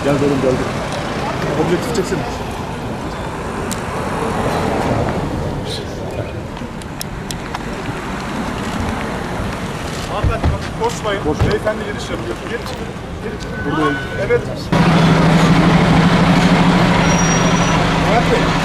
Gel oğlum geldi. Objektif çeksin. Hanımefendi bakın koşmayın. Beyefendi giriş yapıyor. Geri çıkın. Geri çıkın. Buradayım. Evet. Murat Bey.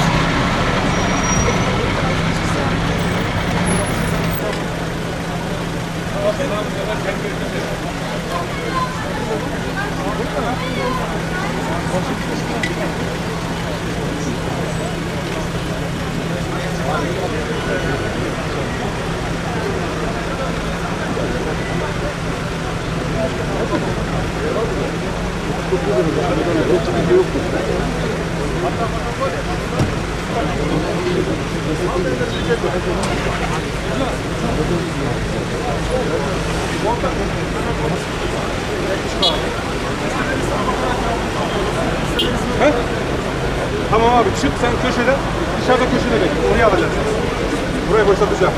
He? Tamam abi çık sen köşede, dışarıda köşede bekle. Oraya alacaksın. Burayı boşaltacağım.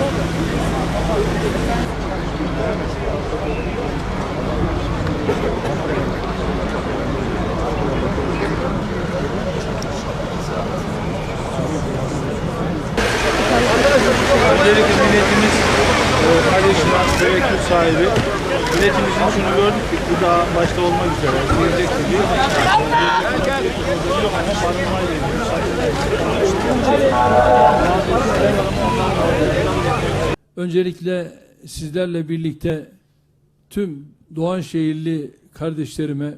Öncelikle milletimiz paylaşılan tevekkül sahibi. Milletimizin şunu gördük ki bu da başta olmak üzere gelecek gibi öncelikle sizlerle birlikte tüm Doğanşehirli kardeşlerime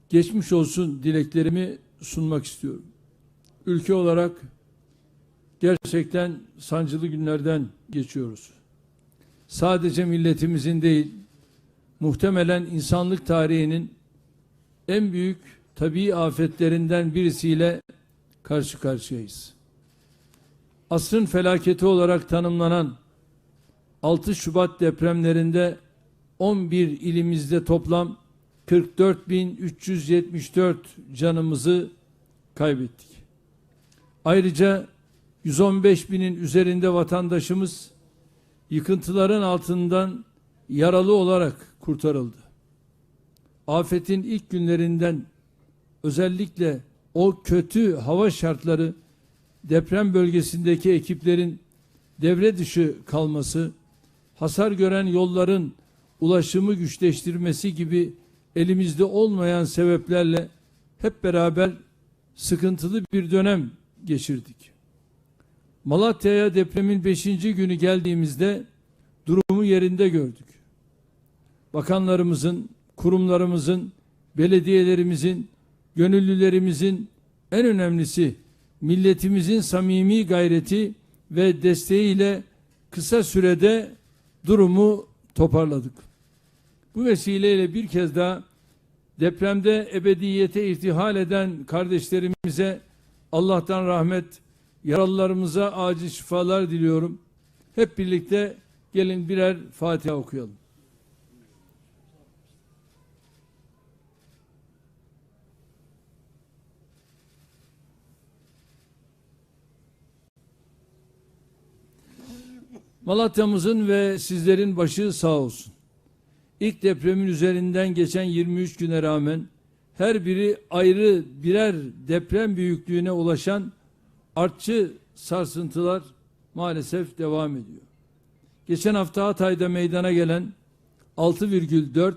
geçmiş olsun dileklerimi sunmak istiyorum. Ülke olarak gerçekten sancılı günlerden geçiyoruz. Sadece milletimizin değil, muhtemelen insanlık tarihinin en büyük tabii afetlerinden birisiyle karşı karşıyayız. Asrın felaketi olarak tanımlanan 6 Şubat depremlerinde 11 ilimizde toplam 44.374 canımızı kaybettik. Ayrıca 115 binin üzerinde vatandaşımız yıkıntıların altından yaralı olarak kurtarıldı. Afetin ilk günlerinden özellikle o kötü hava şartları, deprem bölgesindeki ekiplerin devre dışı kalması, hasar gören yolların ulaşımı güçleştirmesi gibi elimizde olmayan sebeplerle hep beraber sıkıntılı bir dönem geçirdik. Malatya'ya depremin 5. günü geldiğimizde durumu yerinde gördük. Bakanlarımızın, kurumlarımızın, belediyelerimizin, gönüllülerimizin, en önemlisi milletimizin samimi gayreti ve desteğiyle kısa sürede durumu toparladık. Bu vesileyle bir kez daha depremde ebediyete irtihal eden kardeşlerimize Allah'tan rahmet, yaralılarımıza acil şifalar diliyorum. Hep birlikte gelin birer Fatiha okuyalım. Malatya'mızın ve sizlerin başı sağ olsun. İlk depremin üzerinden geçen 23 güne rağmen her biri ayrı birer deprem büyüklüğüne ulaşan artçı sarsıntılar maalesef devam ediyor. Geçen hafta Hatay'da meydana gelen 6,4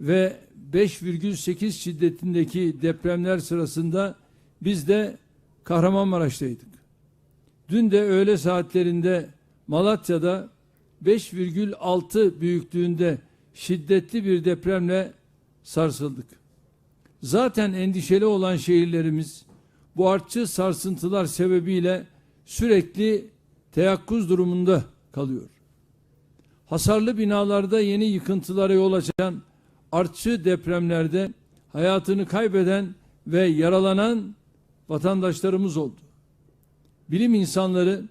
ve 5,8 şiddetindeki depremler sırasında biz de Kahramanmaraş'taydık. Dün de öğle saatlerinde Malatya'da 5,6 büyüklüğünde şiddetli bir depremle sarsıldık. Zaten endişeli olan şehirlerimiz bu artçı sarsıntılar sebebiyle sürekli teyakkuz durumunda kalıyor. Hasarlı binalarda yeni yıkıntılara yol açan artçı depremlerde hayatını kaybeden ve yaralanan vatandaşlarımız oldu. Bilim insanları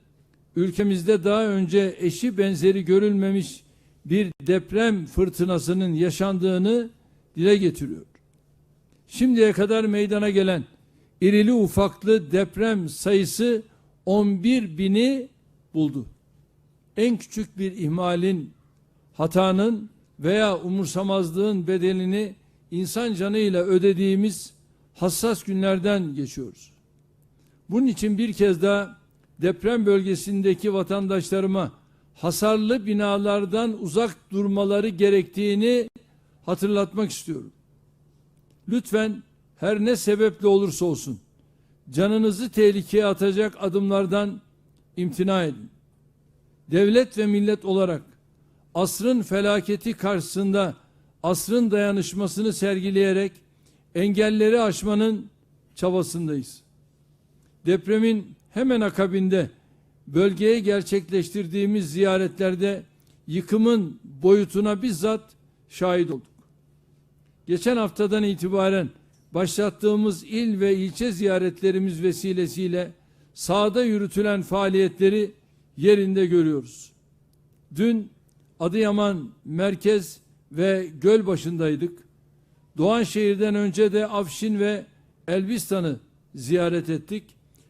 ülkemizde daha önce eşi benzeri görülmemiş bir deprem fırtınasının yaşandığını dile getiriyor. Şimdiye kadar meydana gelen irili ufaklı deprem sayısı 11.000'i buldu. En küçük bir ihmalin, hatanın veya umursamazlığın bedelini insan canıyla ödediğimiz hassas günlerden geçiyoruz. Bunun için bir kez daha deprem bölgesindeki vatandaşlarıma hasarlı binalardan uzak durmaları gerektiğini hatırlatmak istiyorum. Lütfen her ne sebeple olursa olsun canınızı tehlikeye atacak adımlardan imtina edin. Devlet ve millet olarak asrın felaketi karşısında asrın dayanışmasını sergileyerek engelleri aşmanın çabasındayız. Depremin hemen akabinde bölgeye gerçekleştirdiğimiz ziyaretlerde yıkımın boyutuna bizzat şahit olduk. Geçen haftadan itibaren başlattığımız il ve ilçe ziyaretlerimiz vesilesiyle sahada yürütülen faaliyetleri yerinde görüyoruz. Dün Adıyaman merkez ve Gölbaşı'ndaydık. Doğanşehir'den önce de Afşin ve Elbistan'ı ziyaret ettik.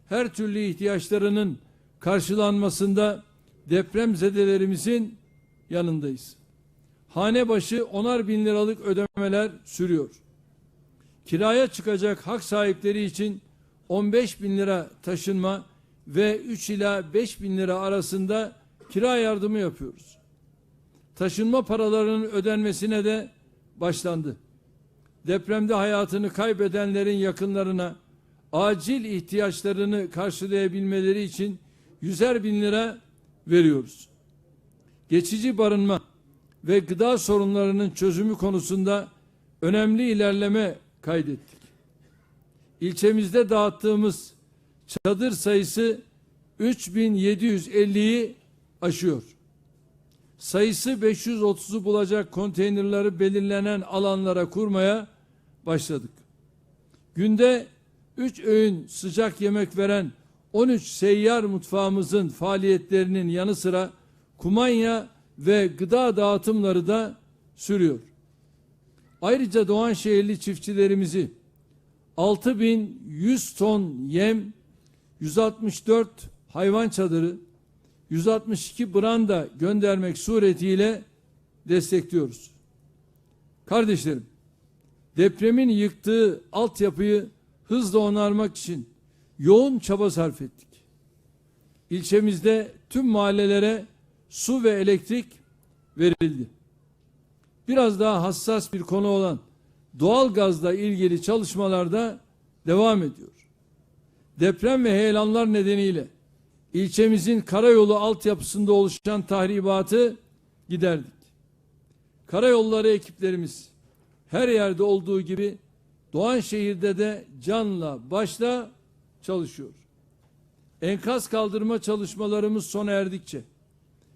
Her türlü ihtiyaçlarının karşılanmasında depremzedelerimizin yanındayız. Hane başı 10'ar bin liralık ödemeler sürüyor. Kiraya çıkacak hak sahipleri için 15 bin lira taşınma ve 3 ila 5 bin lira arasında kira yardımı yapıyoruz. Taşınma paralarının ödenmesine de başlandı. Depremde hayatını kaybedenlerin yakınlarına acil ihtiyaçlarını karşılayabilmeleri için 100'er bin lira veriyoruz. Geçici barınma ve gıda sorunlarının çözümü konusunda önemli ilerleme kaydettik. İlçemizde dağıttığımız çadır sayısı 3750'yi aşıyor. Sayısı 530'u bulacak konteynerleri belirlenen alanlara kurmaya başladık. Günde 3 öğün sıcak yemek veren 13 seyyar mutfağımızın faaliyetlerinin yanı sıra kumanya ve gıda dağıtımları da sürüyor. Ayrıca Doğanşehirli çiftçilerimizi 6100 ton yem, 164 hayvan çadırı, 162 branda göndermek suretiyle destekliyoruz. Kardeşlerim, depremin yıktığı altyapıyı hızla onarmak için yoğun çaba sarf ettik. İlçemizde tüm mahallelere su ve elektrik verildi. Biraz daha hassas bir konu olan doğalgazla ilgili çalışmalar da devam ediyor. Deprem ve heyelanlar nedeniyle ilçemizin karayolu altyapısında oluşan tahribatı giderdik. Karayolları ekiplerimiz her yerde olduğu gibi Doğanşehir'de de canla başla çalışıyor. Enkaz kaldırma çalışmalarımız sona erdikçe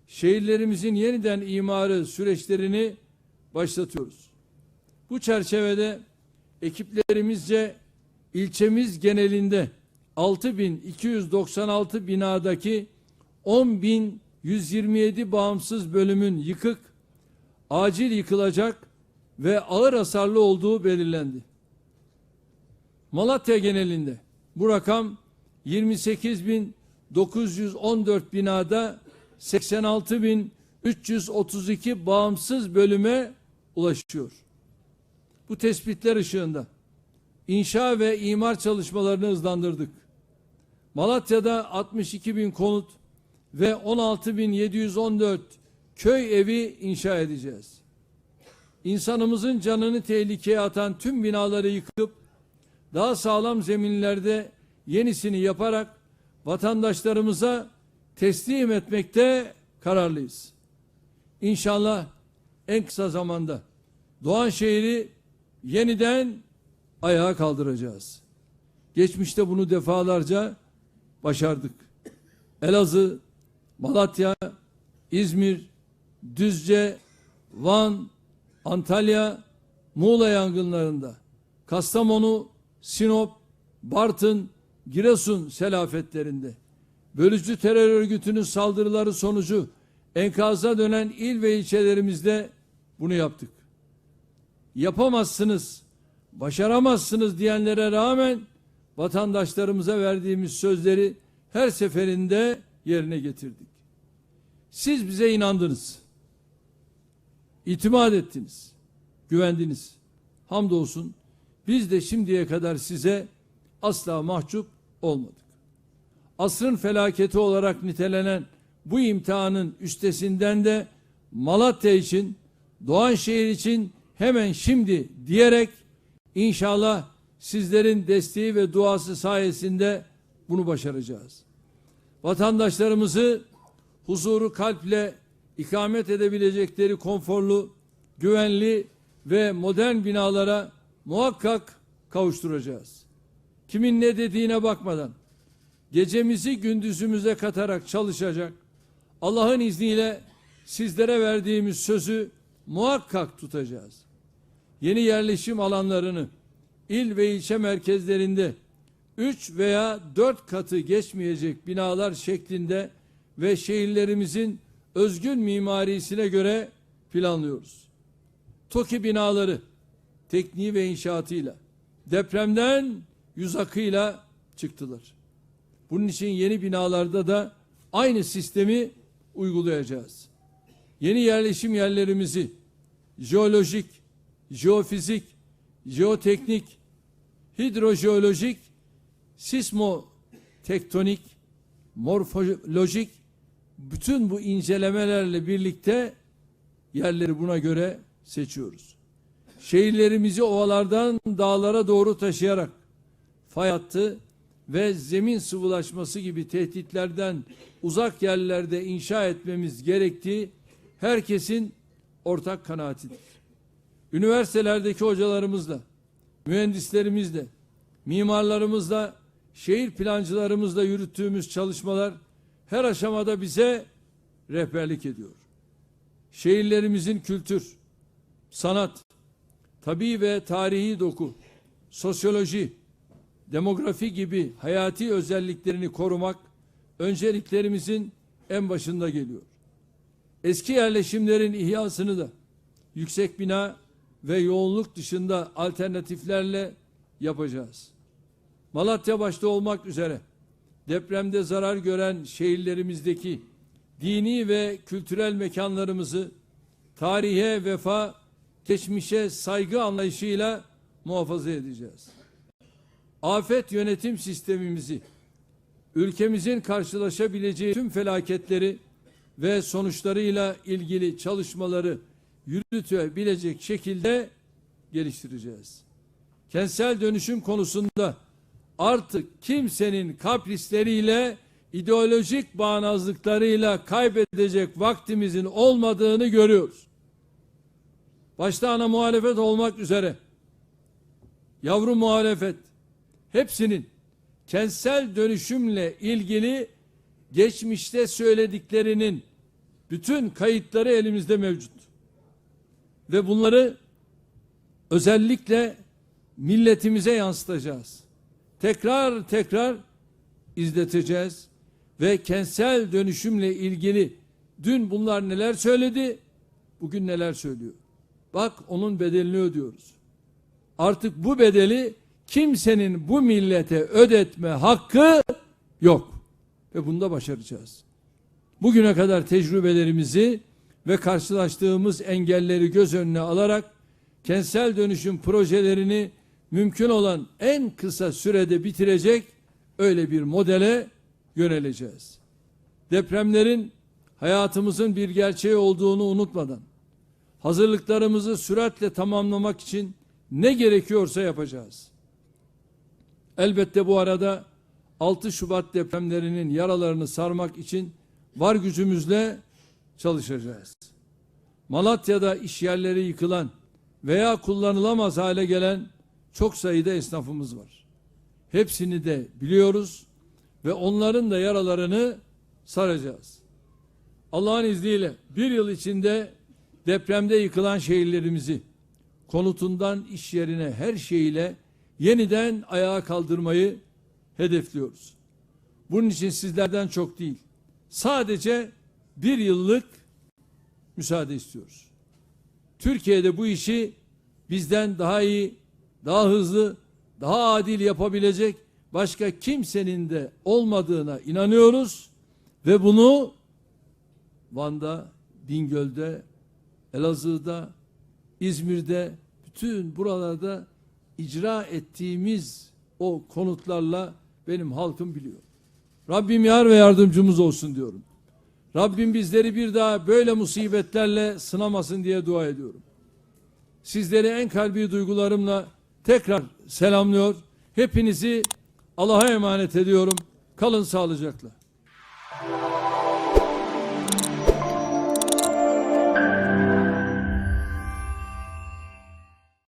şehirlerimizin yeniden imarı süreçlerini başlatıyoruz. Bu çerçevede ekiplerimizce ilçemiz genelinde 6296 binadaki 10.127 bağımsız bölümün yıkık, acil yıkılacak ve ağır hasarlı olduğu belirlendi. Malatya genelinde bu rakam 28.914 binada 86.332 bağımsız bölüme ulaşıyor. Bu tespitler ışığında inşa ve imar çalışmalarını hızlandırdık. Malatya'da 62.000 konut ve 16.714 köy evi inşa edeceğiz. İnsanımızın canını tehlikeye atan tüm binaları yıkıp daha sağlam zeminlerde yenisini yaparak vatandaşlarımıza teslim etmekte kararlıyız. İnşallah en kısa zamanda Doğanşehir'i yeniden ayağa kaldıracağız. Geçmişte bunu defalarca başardık. Elazığ, Malatya, İzmir, Düzce, Van, Antalya, Muğla yangınlarında, Kastamonu, Sinop, Bartın, Giresun selafetlerinde, bölücü terör örgütünün saldırıları sonucu enkaza dönen il ve ilçelerimizde bunu yaptık. Yapamazsınız, başaramazsınız diyenlere rağmen vatandaşlarımıza verdiğimiz sözleri her seferinde yerine getirdik. Siz bize inandınız, itimat ettiniz, güvendiniz. hamdolsun biz de şimdiye kadar size asla mahcup olmadık. Asrın felaketi olarak nitelenen bu imtihanın üstesinden de Malatya için, Doğanşehir için hemen şimdi diyerek inşallah sizlerin desteği ve duası sayesinde bunu başaracağız. Vatandaşlarımızı huzuru kalple ikamet edebilecekleri konforlu, güvenli ve modern binalara muhakkak kavuşturacağız. Kimin ne dediğine bakmadan gecemizi gündüzümüze katarak çalışacak, Allah'ın izniyle sizlere verdiğimiz sözü muhakkak tutacağız. Yeni yerleşim alanlarını il ve ilçe merkezlerinde 3 veya 4 katı geçmeyecek binalar şeklinde ve şehirlerimizin özgün mimarisine göre planlıyoruz. TOKİ binaları tekniği ve inşaatıyla, depremden yüz akıyla çıktılar. Bunun için yeni binalarda da aynı sistemi uygulayacağız. Yeni yerleşim yerlerimizi jeolojik, jeofizik, jeoteknik, hidrojeolojik, sismotektonik, morfolojik bütün bu incelemelerle birlikte yerleri buna göre seçiyoruz. Şehirlerimizi ovalardan dağlara doğru taşıyarak fay hattı ve zemin sıvılaşması gibi tehditlerden uzak yerlerde inşa etmemiz gerektiği herkesin ortak kanaatidir. Üniversitelerdeki hocalarımızla, mühendislerimizle, mimarlarımızla, şehir plancılarımızla yürüttüğümüz çalışmalar her aşamada bize rehberlik ediyor. Şehirlerimizin kültür, sanat, tabii ve tarihi doku, sosyoloji, demografi gibi hayati özelliklerini korumak önceliklerimizin en başında geliyor. Eski yerleşimlerin ihyasını da yüksek bina ve yoğunluk dışında alternatiflerle yapacağız. Malatya başta olmak üzere depremde zarar gören şehirlerimizdeki dini ve kültürel mekanlarımızı tarihe vefa, geçmişe saygı anlayışıyla muhafaza edeceğiz. Afet yönetim sistemimizi, ülkemizin karşılaşabileceği tüm felaketleri ve sonuçlarıyla ilgili çalışmaları yürütebilecek şekilde geliştireceğiz. Kentsel dönüşüm konusunda artık kimsenin kaprisleriyle, ideolojik bağnazlıklarıyla kaybedecek vaktimizin olmadığını görüyoruz. Başta ana muhalefet olmak üzere, yavru muhalefet, hepsinin kentsel dönüşümle ilgili geçmişte söylediklerinin bütün kayıtları elimizde mevcut. Ve bunları özellikle milletimize yansıtacağız. Tekrar tekrar izleteceğiz ve kentsel dönüşümle ilgili dün bunlar neler söyledi, bugün neler söylüyor. Bak onun bedelini ödüyoruz. Artık bu bedeli kimsenin bu millete ödetme hakkı yok. Ve bunu da başaracağız. Bugüne kadar tecrübelerimizi ve karşılaştığımız engelleri göz önüne alarak kentsel dönüşüm projelerini mümkün olan en kısa sürede bitirecek öyle bir modele yöneleceğiz. Depremlerin hayatımızın bir gerçeği olduğunu unutmadan hazırlıklarımızı süratle tamamlamak için ne gerekiyorsa yapacağız. Elbette bu arada 6 Şubat depremlerinin yaralarını sarmak için var gücümüzle çalışacağız. Malatya'da iş yerleri yıkılan veya kullanılamaz hale gelen çok sayıda esnafımız var. Hepsini de biliyoruz ve onların da yaralarını saracağız. Allah'ın izniyle bir yıl içinde depremde yıkılan şehirlerimizi konutundan iş yerine her şeyiyle yeniden ayağa kaldırmayı hedefliyoruz. Bunun için sizlerden çok değil, sadece bir yıllık müsaade istiyoruz. Türkiye'de bu işi bizden daha iyi, daha hızlı, daha adil yapabilecek başka kimsenin de olmadığına inanıyoruz ve bunu Van'da, Bingöl'de, Elazığ'da, İzmir'de bütün buralarda icra ettiğimiz o konutlarla benim halkım biliyor. Rabbim yar ve yardımcımız olsun diyorum. Rabbim bizleri bir daha böyle musibetlerle sınamasın diye dua ediyorum. Sizleri en kalbi duygularımla tekrar selamlıyor. Hepinizi Allah'a emanet ediyorum. Kalın sağlıcakla.